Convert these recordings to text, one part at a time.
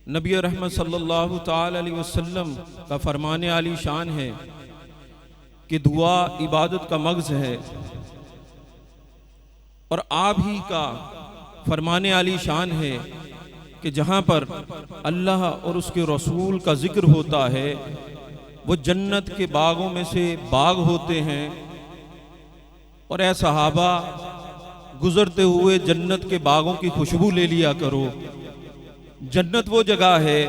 نبی رحمت صلی اللہ تعالی علیہ وسلم کا فرمان عالی شان ہے کہ دعا عبادت کا مغز ہے، اور آپ ہی کا فرمان عالی شان ہے کہ جہاں پر اللہ اور اس کے رسول کا ذکر ہوتا ہے وہ جنت کے باغوں میں سے باغ ہوتے ہیں۔ اور اے صحابہ، گزرتے ہوئے جنت کے باغوں کی خوشبو لے لیا کرو۔ جنت وہ جگہ ہے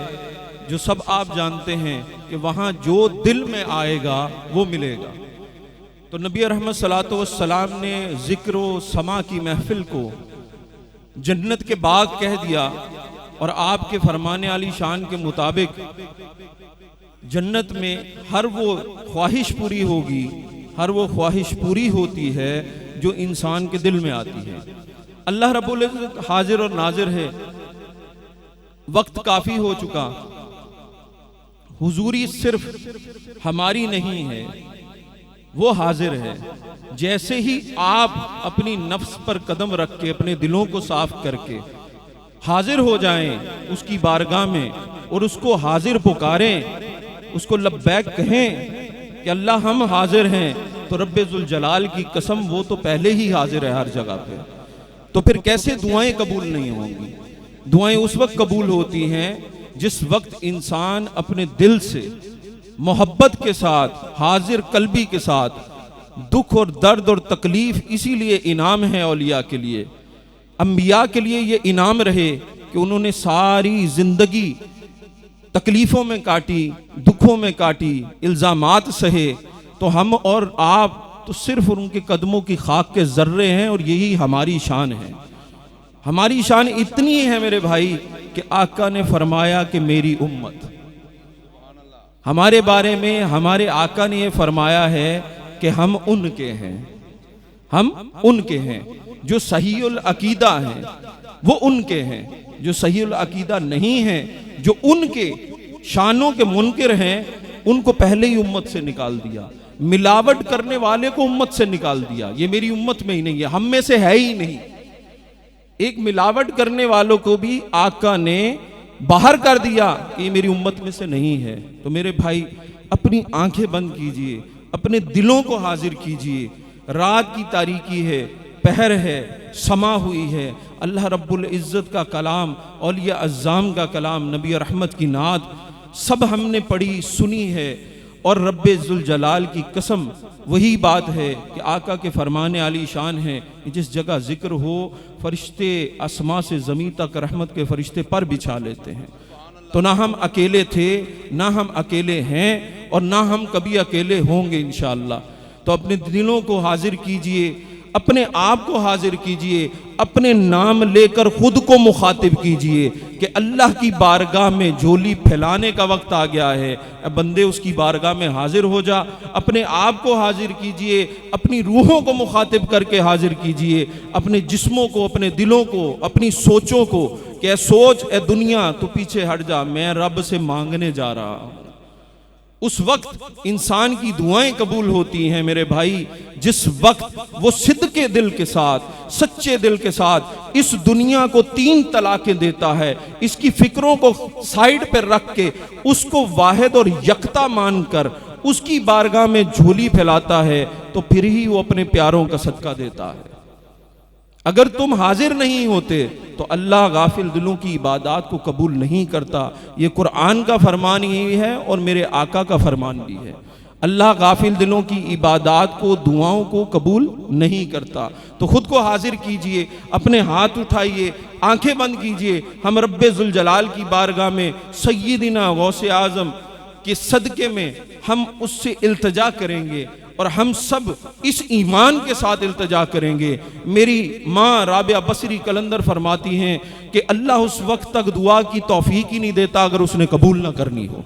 جو سب آپ جانتے ہیں کہ وہاں جو دل میں آئے گا وہ ملے گا۔ تو نبی رحمت صلی اللہ علیہ وسلم نے ذکر و سما کی محفل کو جنت کے باغ کہہ دیا، اور آپ کے فرمان عالی شان کے مطابق جنت میں ہر وہ خواہش پوری ہوگی، ہر وہ خواہش پوری ہوتی ہے جو انسان کے دل میں آتی ہے۔ اللہ رب العزت حاضر اور ناظر ہے۔ وقت کافی ہو چکا، حضوری صرف ہماری نہیں ہے، وہ حاضر ہے۔ جیسے ہی آپ اپنی نفس پر قدم رکھ کے اپنے دلوں کو صاف کر کے حاضر ہو جائیں اس کی بارگاہ میں اور اس کو حاضر پکاریں، اس کو لبیک کہیں کہ اللہ ہم حاضر ہیں، تو رب ذوالجلال کی قسم وہ تو پہلے ہی حاضر ہے ہر جگہ پہ۔ تو پھر کیسے دعائیں قبول نہیں ہوں گی؟ دعائیں اس وقت قبول ہوتی ہیں جس وقت انسان اپنے دل سے محبت کے ساتھ، حاضر قلبی کے ساتھ، دکھ اور درد اور تکلیف اسی لیے انعام ہے اولیاء کے لیے، انبیاء کے لیے یہ انعام رہے کہ انہوں نے ساری زندگی تکلیفوں میں کاٹی، دکھوں میں کاٹی، الزامات سہے، تو ہم اور آپ تو صرف ان کے قدموں کی خاک کے ذرے ہیں، اور یہی ہماری شان ہے۔ ہماری شان اتنی ہے میرے بھائی کہ آقا نے فرمایا کہ میری امت، ہمارے بارے میں ہمارے آقا نے یہ فرمایا ہے کہ ہم ان کے ہیں، ہم ان کے ہیں۔ جو صحیح العقیدہ ہیں وہ ان کے ہیں، جو صحیح العقیدہ نہیں ہیں، جو ان کے شانوں کے منکر ہیں، ان کو پہلے ہی امت سے نکال دیا۔ ملاوٹ کرنے والے کو امت سے نکال دیا، یہ میری امت میں ہی نہیں ہے، ہم میں سے ہے ہی نہیں۔ ایک ملاوٹ کرنے والوں کو بھی آقا نے باہر کر دیا کہ یہ میری امت میں سے نہیں ہے۔ تو میرے بھائی اپنی آنکھیں بند کیجئے، اپنے دلوں کو حاضر کیجئے۔ رات کی تاریکی ہے، پہر ہے، سما ہوئی ہے، اللہ رب العزت کا کلام، اولیاء اعظام کا کلام، نبی رحمت کی نعت سب ہم نے پڑھی سنی ہے، اور رب ذوالجلال کی قسم وہی بات ہے کہ آقا کے فرمان عالی شان ہے کہ جس جگہ ذکر ہو فرشتے اسما سے زمین تک رحمت کے فرشتے پر بچھا لیتے ہیں۔ تو نہ ہم اکیلے تھے، نہ ہم اکیلے ہیں، اور نہ ہم کبھی اکیلے ہوں گے انشاءاللہ۔ تو اپنے دلوں کو حاضر کیجئے، اپنے آپ کو حاضر کیجئے، اپنے نام لے کر خود کو مخاطب کیجئے کہ اللہ کی بارگاہ میں جھولی پھیلانے کا وقت آ گیا ہے۔ اے بندے اس کی بارگاہ میں حاضر ہو جا، اپنے آپ کو حاضر کیجئے، اپنی روحوں کو مخاطب کر کے حاضر کیجئے، اپنے جسموں کو، اپنے دلوں کو، اپنی سوچوں کو کہ اے سوچ، اے دنیا تو پیچھے ہٹ جا، میں رب سے مانگنے جا رہا ہوں۔ اس وقت انسان کی دعائیں قبول ہوتی ہیں میرے بھائی جس وقت وہ صدقے دل کے ساتھ، سچے دل کے ساتھ اس دنیا کو 3 طلاقیں دیتا ہے، اس کی فکروں کو سائیڈ پر رکھ کے اس کو واحد اور یکتا مان کر اس کی بارگاہ میں جھولی پھیلاتا ہے، تو پھر ہی وہ اپنے پیاروں کا صدقہ دیتا ہے۔ اگر تم حاضر نہیں ہوتے تو اللہ غافل دلوں کی عبادات کو قبول نہیں کرتا۔ یہ قرآن کا فرمان ہی ہے اور میرے آقا کا فرمان بھی ہے۔ اللہ غافل دلوں کی عبادات کو، دعاؤں کو قبول نہیں کرتا۔ تو خود کو حاضر کیجئے، اپنے ہاتھ اٹھائیے، آنکھیں بند کیجئے، ہم رب ذوالجلال کی بارگاہ میں سیدنا غوث اعظم کے صدقے میں ہم اس سے التجا کریں گے، اور ہم سب اس ایمان کے ساتھ التجا کریں گے۔ میری ماں رابعہ بصری قلندر فرماتی ہیں کہ اللہ اس وقت تک دعا کی توفیق ہی نہیں دیتا اگر اس نے قبول نہ کرنی ہو،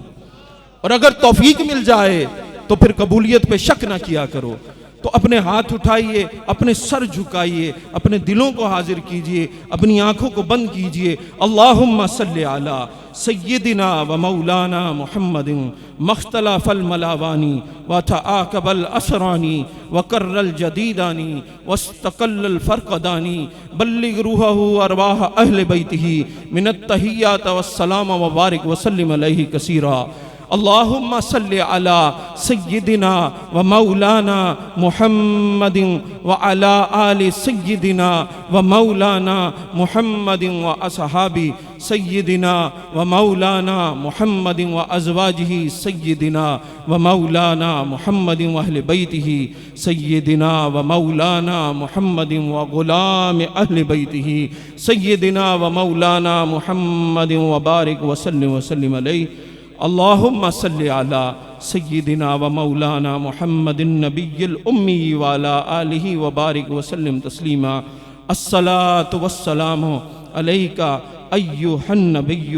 اور اگر توفیق مل جائے تو پھر قبولیت پہ شک نہ کیا کرو۔ تو اپنے ہاتھ اٹھائیے، اپنے سر جھکائیے، اپنے دلوں کو حاضر کیجئے، اپنی آنکھوں کو بند کیجئے۔ اللہم صلی علی سیدنا و مولانا محمد مختلف الملاوانی وتعاقب الاسرانی وکر الجدیدانی واستقل الفرقدانی بلغ روحہ ارواح اہل بیتہ من التحیات والسلام وبارک وسلم علیہ کثیرا۔ اللہم صلی علی سیدنا و مولانا محمد وعلی آل سیدنا و مولانا محمد و اصحاب سیدنا و مولانا محمد و ازواجہ سیدنا و مولانا محمد و اہل بیتہ سیدنا و مولانا محمد و غلام اہل بیتہ سیدنا و مولانا محمد و بارک وسلم علیہ۔ اللہم صلی علی سیدنا و مولانا محمد النبی الامی وعلی آلہ وبارک وسلم تسلیما۔ الصلاة والسلام علیک ایہا النبی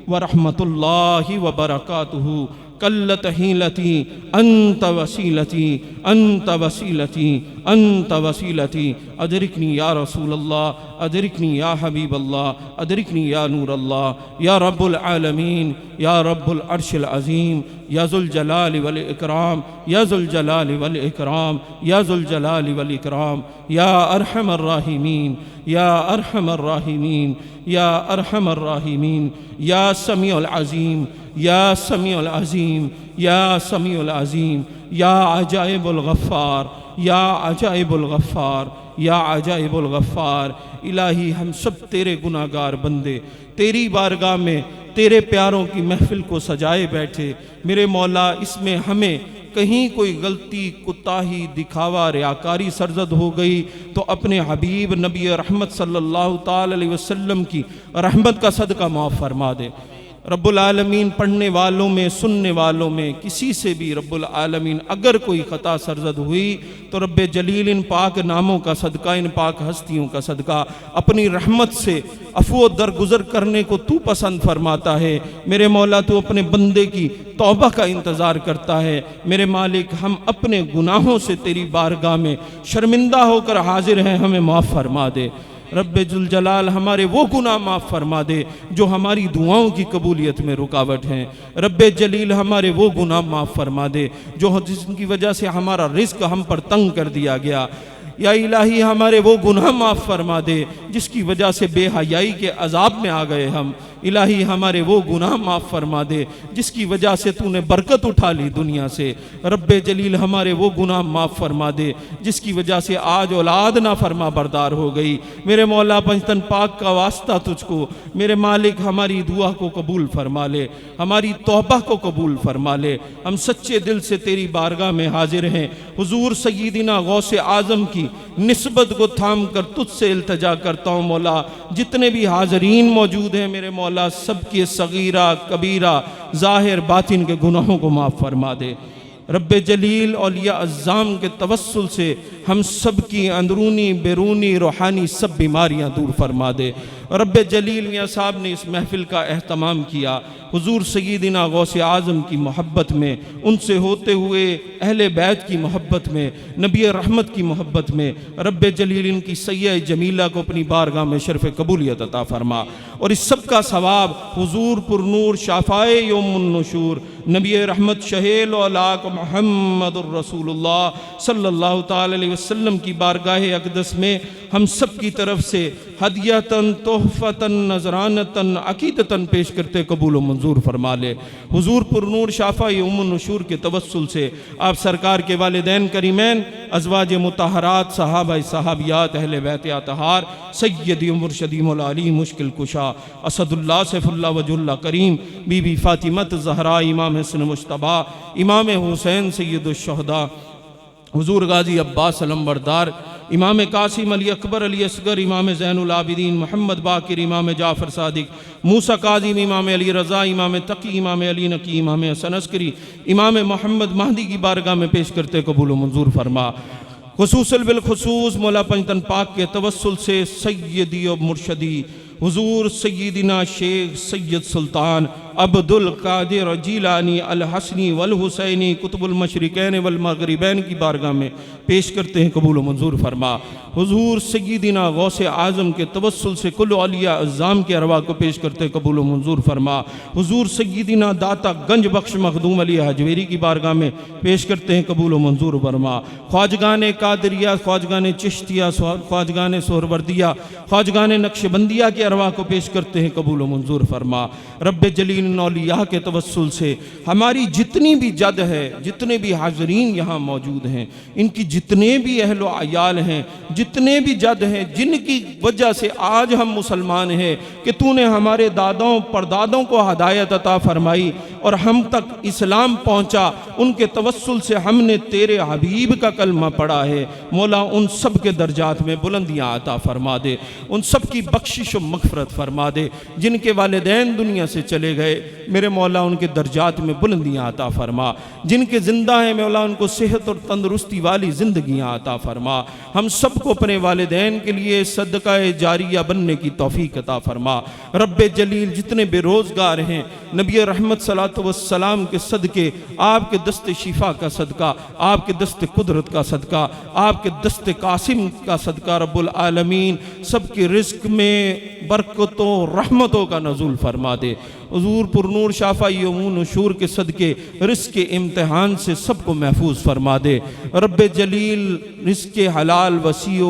ورحمۃ اللہ وبرکاتہ۔ قلت حیلتی انت وسیلتی انت وسیلتی انت وسیلتی، ادرکنی یا رسول اللہ، ادرکنی یا حبیب اللہ، ادرکنی یا نور اللہ، یا رب العالمین، یا رب العرش العظیم، یا ذو الجلال والاکرام، یا ذو الجلال والاکرام، یا ذو الجلال والاکرام، یا ارحم الراحمین، یا ارحم الراحمین، یا ارحم الراحمین، یا سمیع العظیم، یا سمیع العظیم، یا سمیع العظیم، یا عجائب الغفار، یا عجائب الغفار، یا عجائب الغفار۔ الہی ہم سب تیرے گناہگار بندے تیری بارگاہ میں تیرے پیاروں کی محفل کو سجائے بیٹھے، میرے مولا اس میں ہمیں کہیں کوئی غلطی، کوتاہی، دکھاوا، ریاکاری سرزد ہو گئی تو اپنے حبیب نبی رحمت صلی اللہ تعالی علیہ وسلم کی رحمت کا صدقہ معاف فرما دے۔ رب العالمین پڑھنے والوں میں، سننے والوں میں کسی سے بھی رب العالمین اگر کوئی خطا سرزد ہوئی تو رب جلیل ان پاک ناموں کا صدقہ، ان پاک ہستیوں کا صدقہ اپنی رحمت سے عفو و درگزر کرنے کو تو پسند فرماتا ہے۔ میرے مولا تو اپنے بندے کی توبہ کا انتظار کرتا ہے۔ میرے مالک ہم اپنے گناہوں سے تیری بارگاہ میں شرمندہ ہو کر حاضر ہیں، ہمیں معاف فرما دے۔ رب ذوالجلال ہمارے وہ گناہ معاف فرما دے جو ہماری دعاؤں کی قبولیت میں رکاوٹ ہیں۔ رب جلیل ہمارے وہ گناہ معاف فرما دے جو جس کی وجہ سے ہمارا رزق ہم پر تنگ کر دیا گیا۔ یا الہی ہمارے وہ گناہ معاف فرما دے جس کی وجہ سے بے حیائی کے عذاب میں آ گئے ہم۔ الہی ہمارے وہ گناہ معاف فرما دے جس کی وجہ سے تو نے برکت اٹھا لی دنیا سے۔ رب جلیل ہمارے وہ گناہ معاف فرما دے جس کی وجہ سے آج اولاد نہ فرما بردار ہو گئی۔ میرے مولا پنجتن پاک کا واسطہ تجھ کو، میرے مالک ہماری دعا کو قبول فرما لے، ہماری توبہ کو قبول فرما لے۔ ہم سچے دل سے تیری بارگاہ میں حاضر ہیں، حضور سیدنا غوث اعظم کی نسبت کو تھام کر تجھ سے التجا کرتا ہوں مولا۔ جتنے بھی حاضرین موجود ہیں میرے مولا سب کے صغیرہ کبیرہ ظاہر باطن کے گناہوں کو معاف فرما دے۔ رب جلیل اولیاء اعظام کے توسل سے ہم سب کی اندرونی بیرونی روحانی سب بیماریاں دور فرما دے۔ رب جلیل میاں صاحب نے اس محفل کا اہتمام کیا حضور سیدنا غوث اعظم کی محبت میں، ان سے ہوتے ہوئے اہل بیت کی محبت میں، نبی رحمت کی محبت میں۔ رب جلیل ان کی سیہ جمیلہ کو اپنی بارگاہ میں شرف قبولیت عطا فرما، اور اس سب کا ثواب حضور پر نور شافائے یوم النشور نبی رحمت شہیل اولاک محمد الرسول اللہ صلی اللہ تعالی علیہ وسلم کی بارگاہ اقدس میں ہم سب کی طرف سے ہدیتاً تحفتاً نذرانتاً عقیدتاً پیش کرتے قبول و منظور فرما لے۔ حضور پر نور شافع یوم النشور کے توسل سے آپ سرکار کے والدین کریمین، ازواج مطہرات، صحابہ صحابیات، اہل بیت اطہار، سیدی و مرشدی مولا علی مشکل کشا اسد اللہ سیف اللہ وجہ اللہ کریم، بی بی فاطمہ زہرا، امام حسن مجتبیٰ، امام حسین سید الشہداء، حضور غازی عباس علمبردار، امام قاسم علی اکبر علی اصغر، امام زین العابدین محمد باقر، امام جعفر صادق، موسیٰ کاظم، امام علی رضا، امام تقی، امام علی نقی، امام حسن عسکری، امام محمد مہدی کی بارگاہ میں پیش کرتے قبول و منظور فرما۔ خصوصاً بالخصوص مولا پنجتن پاک کے توسل سے سیدی و مرشدی حضور سیدنا شیخ سید سلطان عبد القادر جیلانی الحسنی والحسینی قطب المشرقین والمغربین کی بارگاہ میں پیش کرتے ہیں، قبول و منظور فرما۔ حضور سیدنا غوث اعظم کے توسل سے کل اولیاء اعظام کے ارواح کو پیش کرتے ہیں، قبول و منظور فرما۔ حضور سیدنا داتا گنج بخش مخدوم علی حجویری کی بارگاہ میں پیش کرتے ہیں، قبول و منظور فرما۔ خواجگان قادریہ، خواجگان چشتیہ، خواجگان سہروردیہ، خواجگان نقشبندیہ کے ارواح کو پیش کرتے ہیں، قبول و منظور فرما۔ رب جلیل ان اولیاء کے توسل سے ہماری جتنی بھی جد ہے، جتنے بھی حاضرین یہاں موجود ہیں، ان کی جتنے بھی اہل و عیال ہیں، جتنے بھی جد ہیں، جن کی وجہ سے آج ہم مسلمان ہیں، کہ تو نے ہمارے دادوں پردادوں کو ہدایت عطا فرمائی اور ہم تک اسلام پہنچا، ان کے توسل سے ہم نے تیرے حبیب کا کلمہ پڑھا ہے۔ مولا ان سب کے درجات میں بلندیاں عطا فرما دے، ان سب کی بخشش و مغفرت فرما دے۔ جن کے والدین دنیا سے چلے گئے، میرے مولا ان کے درجات میں بلندیاں عطا فرما۔ جن کے زندہ ہیں مولا ان کو صحت اور تندرستی والی زندگیاں عطا فرما۔ ہم سب کو اپنے والدین کے لیے صدقہ جاریہ بننے کی توفیق عطا فرما۔ رب جلیل جتنے بے روزگار ہیں، نبی رحمت صلی اللہ علیہ وسلم کے صدقے، آپ کے دست شفا کا صدقہ، آپ کے دست قدرت کا صدقہ، آپ کے دست قاسم کا صدقہ، رب العالمین سب کے رزق میں برکتوں رحمتوں کا نزول فرما دے۔ حضور پر نور شافعی امون نشور کے صدقے رزق امتحان سے سب کو محفوظ فرما دے۔ رب جلیل رزق حلال وسیع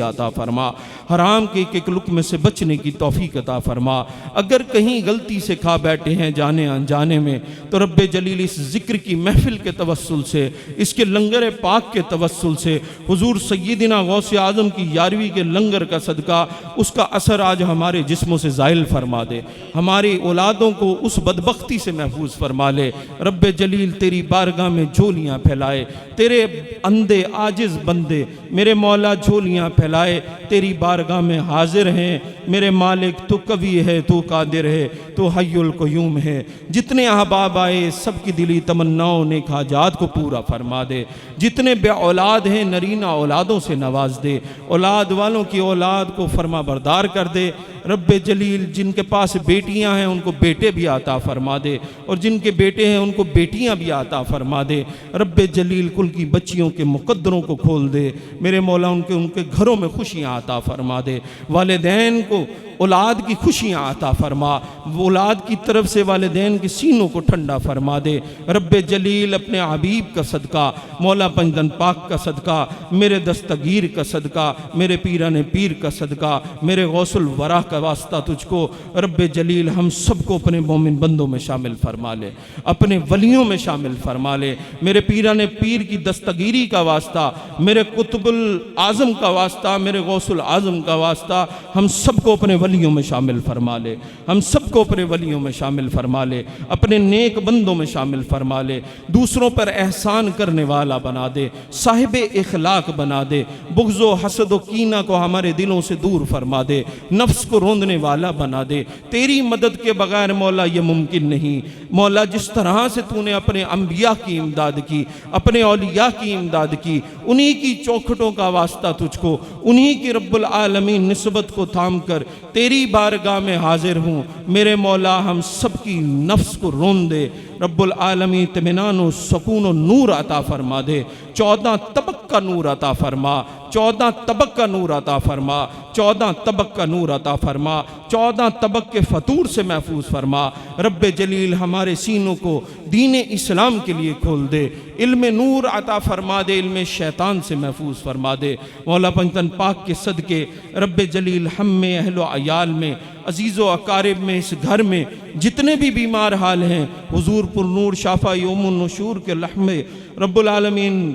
عطا فرما۔ حرام کے ایک لقمے سے بچنے کی توفیق عطا فرما۔ اگر کہیں غلطی سے کھا بیٹھے ہیں جانے انجانے میں، تو رب جلیل اس ذکر کی محفل کے توسل سے، اس کے لنگر پاک کے توسل سے، حضور سیدنا غوث اعظم کی 11ویں کے لنگر کا صدقہ، اس کا اثر آج ہمارے جسموں سے زائل فرما دے، ہماری اولادوں کو اس بدبختی سے محفوظ فرما لے۔ رب جلیل تیری بارگاہ میں جھولیاں پھیلائے، تیرے اندھے عاجز بندے میرے مولا جھولیاں پھیلائے تیری بارگاہ میں حاضر ہیں۔ میرے مالک تو قوی ہے، تو قادر ہے، تو حی القیوم ہے۔ جتنے احباب آئے سب کی دلی تمناؤں نیک حاجات کو پورا فرما دے۔ جتنے بے اولاد ہیں نرینہ اولادوں سے نواز دے، اولاد والوں کی اولاد کو فرما بردار کر دے۔ رب جلیل جن کے پاس بیٹیاں ہیں ان کو بیٹے بھی عطا فرما دے، اور جن کے بیٹے ہیں ان کو بیٹیاں بھی عطا فرما دے۔ رب جلیل کل کی بچیوں کے مقدروں کو کھول دے، میرے مولا ان کے گھروں میں خوشیاں عطا فرما دے۔ والدین کو اولاد کی خوشیاں عطا فرما، اولاد کی طرف سے والدین کے سینوں کو ٹھنڈا فرما دے۔ رب جلیل اپنے حبیب کا صدقہ، مولا پنجتن پاک کا صدقہ، میرے دستگیر کا صدقہ، میرے پیران پیر کا صدقہ، میرے غوث الورا کا واسطہ تجھ کو رب جلیل ہم سب کو اپنے مومن بندوں میں شامل فرما لے، اپنے ولیوں میں شامل فرما لے۔ میرے پیران پیر کی دستگیری کا واسطہ، میرے قطب العظم کا واسطہ، میرے غوث العظم کا واسطہ ہم سب کو اپنے ولیوں میں شامل فرما لے، ہم سب کو اپنے ولیوں میں شامل فرما لے، اپنے نیک بندوں میں شامل فرما لے۔ دوسروں پر احسان کرنے والا بنا دے، صاحب اخلاق بنا دے، بغض و حسد و کینہ کو ہمارے دلوں سے دور فرما دے، نفس کو روندنے والا بنا دے۔ تیری مدد کے بغیر مولا یہ ممکن نہیں۔ مولا جس طرح سے تو نے اپنے انبیاء کی امداد کی، اپنے اولیاء کی امداد کی، انہی کی چوکھٹوں کا واسطہ تجھ کو، انہی کی رب العالمین نسبت کو تھام کر تیری بارگاہ میں حاضر ہوں۔ میرے مولا ہم سب کی نفس کو رون دے، رب العالمین اطمینان و سکون و نور عطا فرما دے۔ 14 طبق کا نور عطا فرما، 14 طبق کا نور عطا فرما، 14 طبق کا نور عطا فرما، 14 طبق کے فطور سے محفوظ فرما۔ رب جلیل ہمارے سینوں کو دین اسلام کے لیے کھول دے، علم نور عطا فرما دے، علم شیطان سے محفوظ فرما دے۔ مولا پنجتن پاک کے صدقے رب جلیل ہم میں، اہل و عیال میں، عزیز و اقارب میں، اس گھر میں جتنے بھی بیمار حال ہیں، حضور پر نور شافع یوم النشور کے لحمے رب العالمین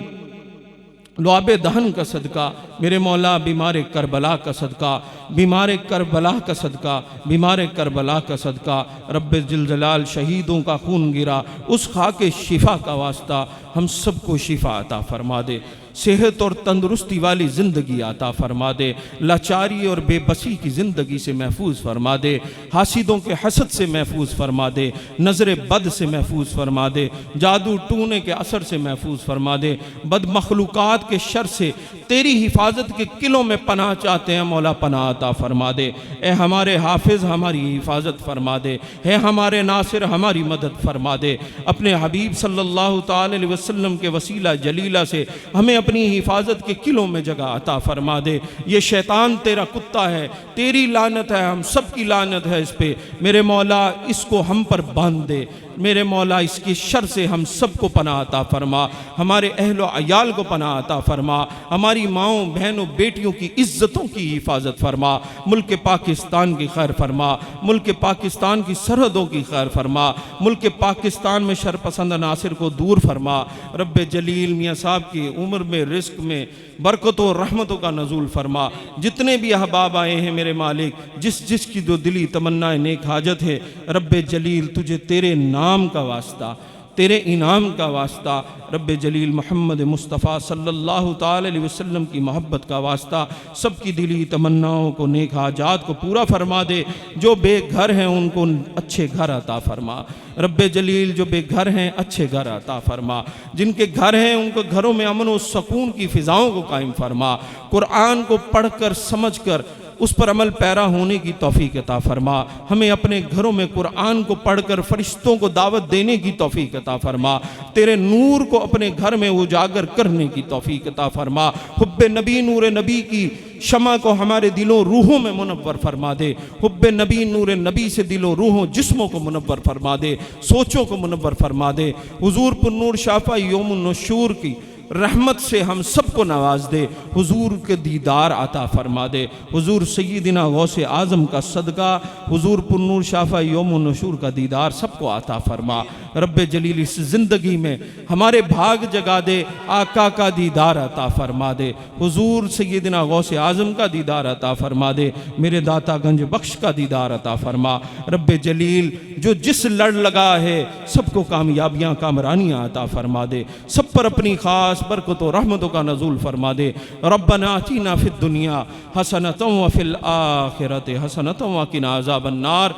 لعاب دہن کا صدقہ، میرے مولا بیمار کربلا کا صدقہ، بیمار کربلا کا صدقہ، بیمار کربلا کا صدقہ، رب جلال شہیدوں کا خون گرا اس خاک شفا کا واسطہ ہم سب کو شفا عطا فرما دے۔ صحت اور تندرستی والی زندگی عطا فرما دے، لاچاری اور بے بسی کی زندگی سے محفوظ فرما دے، حاسدوں کے حسد سے محفوظ فرما دے، نظر بد سے محفوظ فرما دے، جادو ٹونے کے اثر سے محفوظ فرما دے، بد مخلوقات کے شر سے تیری حفاظت کے قلعوں میں پناہ چاہتے ہیں مولا، پناہ عطا فرما دے۔ اے ہمارے حافظ ہماری حفاظت فرما دے، اے ہمارے ناصر ہماری مدد فرما دے، اپنے حبیب صلی اللہ تعالی علیہ وسلم کے وسیلہ جلیلہ سے ہمیں اپنی حفاظت کے قلعوں میں جگہ عطا فرما دے۔ یہ شیطان تیرا کتا ہے، تیری لعنت ہے، ہم سب کی لعنت ہے اس پہ، میرے مولا اس کو ہم پر باندھ دے، میرے مولا اس کی شر سے ہم سب کو پناہ عطا فرما، ہمارے اہل و عیال کو پناہ عطا فرما، ہماری ماؤں بہنوں بیٹیوں کی عزتوں کی حفاظت فرما، ملک پاکستان کی خیر فرما، ملک پاکستان کی سرحدوں کی خیر فرما، ملک پاکستان میں شرپسند عناصر کو دور فرما۔ رب جلیل میاں صاحب کی عمر میں رزق میں برکتوں اور رحمتوں کا نزول فرما، جتنے بھی احباب آئے ہیں میرے مالک، جس کی جو دلی تمنا نیک حاجت ہے، رب جلیل تجھے تیرے نام کا واسطہ، تیرے انعام کا واسطہ، رب جلیل محمد مصطفیٰ صلی اللہ تعالی علیہ وسلم کی محبت کا واسطہ، سب کی دلی تمناؤں کو نیک حاجات کو پورا فرما دے۔ جو بے گھر ہیں ان کو اچھے گھر عطا فرما، رب جلیل جو بے گھر ہیں اچھے گھر عطا فرما، جن کے گھر ہیں ان کو گھروں میں امن و سکون کی فضاؤں کو قائم فرما، قرآن کو پڑھ کر سمجھ کر اس پر عمل پیرا ہونے کی توفیق عطا فرما، ہمیں اپنے گھروں میں قرآن کو پڑھ کر فرشتوں کو دعوت دینے کی توفیق عطا فرما، تیرے نور کو اپنے گھر میں اجاگر کرنے کی توفیق عطا فرما، حب نبی نور نبی کی شمع کو ہمارے دلوں روحوں میں منور فرما دے، حب نبی نور نبی سے دلوں روحوں جسموں کو منور فرما دے، سوچوں کو منور فرما دے، حضور پر نور شافع یوم النشور کی رحمت سے ہم سب کو نواز دے، حضور کے دیدار عطا فرما دے، حضور سیدنا غوث اعظم کا صدقہ، حضور پر نور شافع یوم النشور کا دیدار سب کو عطا فرما۔ رب جلیل اس زندگی میں ہمارے بھاگ جگا دے، آقا کا دیدار عطا فرما دے، حضور سیدنا غوث اعظم کا دیدار عطا فرما دے، میرے داتا گنج بخش کا دیدار عطا فرما۔ رب جلیل جو جس لڑ لگا ہے سب کو کامیابیاں کامرانیاں عطا فرما دے، سب پر اپنی خاص برکت و رحمتوں کا نزول فرما دے۔ ربنا آتینا فی الدنیا حسنۃ وفی الآخرۃ حسنۃ وقنا عذاب النار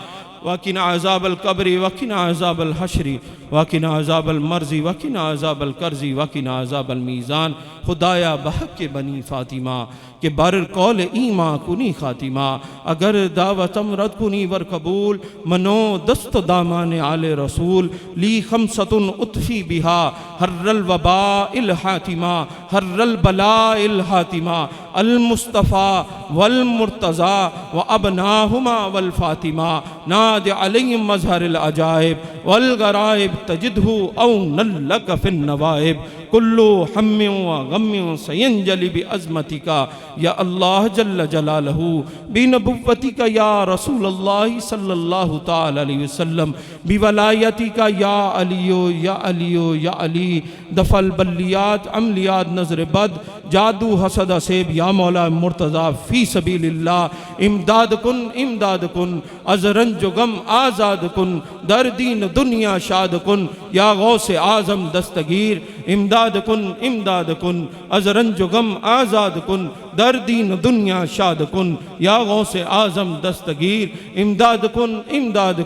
وقنا عذاب القبر وقنا عذاب الحشر وقنا عذاب المرض وقنا عذاب القرض وقنا عذاب المیزان۔ خدایا بحق بنی فاطمہ کہ بر قول ایماں کنی خاتمہ، اگر دعوتم رد کنی ور قبول، منو دست دامان آل رسول، لی خمسۃ اطفی بہا حر الوباء الحاتمہ حر البلاء الحاتمہ، المصطفیٰ والمرتضیٰ وابناہما والفاطمہ، ناد علیہم مظہر العجائب والغرائب، تجدہ اونا لک فی النوائب، کلو ہم و غم سینجلی بعظمتک یا اللہ جل جلالہ، بنبوتک یا رسول اللہ صلی اللہ تعالی علیہ وسلم، بولایتک یا علیو یا علیو یا علی، دفع البلیات عملیات نظر بد، جادو حسد اسیب یا مولا مرتضی فی سبیل اللہ، امداد کن از رنج و غم آزاد کن، در دین دنیا شاد کن یا غوث اعظم دستگیر، امداد کن از رنج و غم آزاد کن، در دین دنیا شاد کن یا غوث اعظم دستگیر، امداد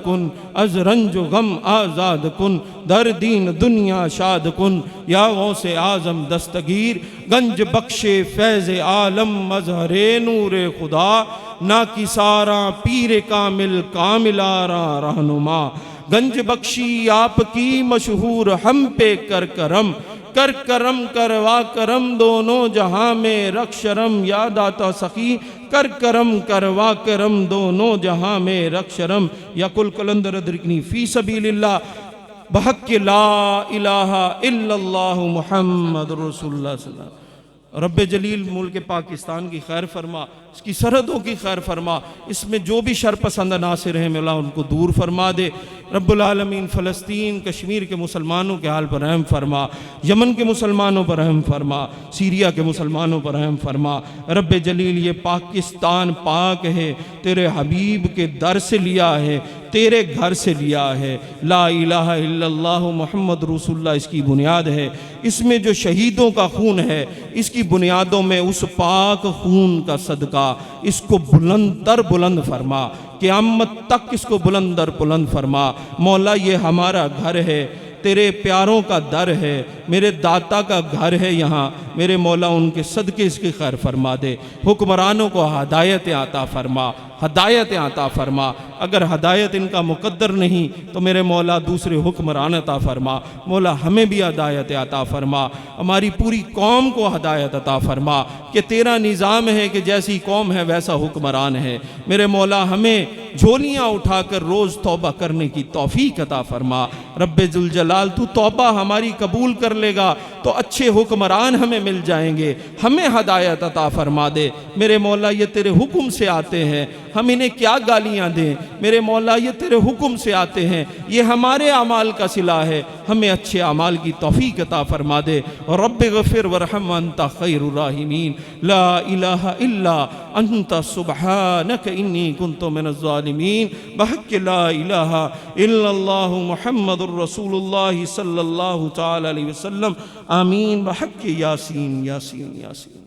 کن از رنج و غم آزاد کن، در دین دنیا شاد کن یا غوث اعظم دستگیر، گنج بخش فیض عالم مظہر نور خدا، نا کسارا پیر کامل آرا رہنما، گنج بخشی آپ کی مشہور ہم پہ کر کرم کروا کرم، دونوں جہاں میں رکھ شرم، یا داتا سخی کر کرم کروا کرم، دونوں جہاں میں رکھ شرم، یا کل کلندر ادرکنی فی سبیل اللہ، بحق لا الہ الا اللہ محمد رسول اللہ صلی اللہ علیہ وسلم۔ رب جلیل ملک پاکستان کی خیر فرما، اس کی سرحدوں کی خیر فرما، اس میں جو بھی شر پسند عناصر ہیں مولا ان کو دور فرما دے۔ رب العالمین فلسطین کشمیر کے مسلمانوں کے حال پر رحم فرما، یمن کے مسلمانوں پر رحم فرما، سیریا کے مسلمانوں پر رحم فرما۔ رب جلیل یہ پاکستان پاک ہے، تیرے حبیب کے در سے لیا ہے، تیرے گھر سے لیا ہے۔ لا الہ الا اللہ محمد رسول اللہ اس کی بنیاد ہے۔ اس میں جو شہیدوں کا خون ہے اس کی بنیادوں میں اس پاک خون کا صدقہ اس کو بلند تر بلند فرما، قیامت تک اس کو بلند در بلند فرما۔ مولا یہ ہمارا گھر ہے، تیرے پیاروں کا در ہے، میرے داتا کا گھر ہے یہاں، میرے مولا ان کے صدقے اس کی خیر فرما دے۔ حکمرانوں کو ہدایت عطا فرما، ہدایت عطا فرما۔ اگر ہدایت ان کا مقدر نہیں تو میرے مولا دوسرے حکمران عطا فرما۔ مولا ہمیں بھی ہدایت عطا فرما، ہماری پوری قوم کو ہدایت عطا فرما کہ تیرا نظام ہے کہ جیسی قوم ہے ویسا حکمران ہے۔ میرے مولا ہمیں جھولیاں اٹھا کر روز توبہ کرنے کی توفیق عطا فرما۔ رب ذوالجلال تو توبہ ہماری قبول کر لے گا تو اچھے حکمران ہمیں مل جائیں گے، ہمیں ہدایت عطا فرما دے۔ میرے مولا یہ تیرے حکم سے آتے ہیں، ہم انہیں کیا گالیاں دیں؟ میرے مولا یہ تیرے حکم سے آتے ہیں، یہ ہمارے اعمال کا صلہ ہے، ہمیں اچھے اعمال کی توفیق عطا فرما دے۔ رب اغفر ورحم وانت خیر الراحمین، لا الہ الا انت سبحانک انی کنت من الظالمین، بحق لا الہ الا اللہ محمد الرسول اللہ صلی اللہ تعالی علیہ وسلم، آمین، بحق یاسین یاسین یاسین۔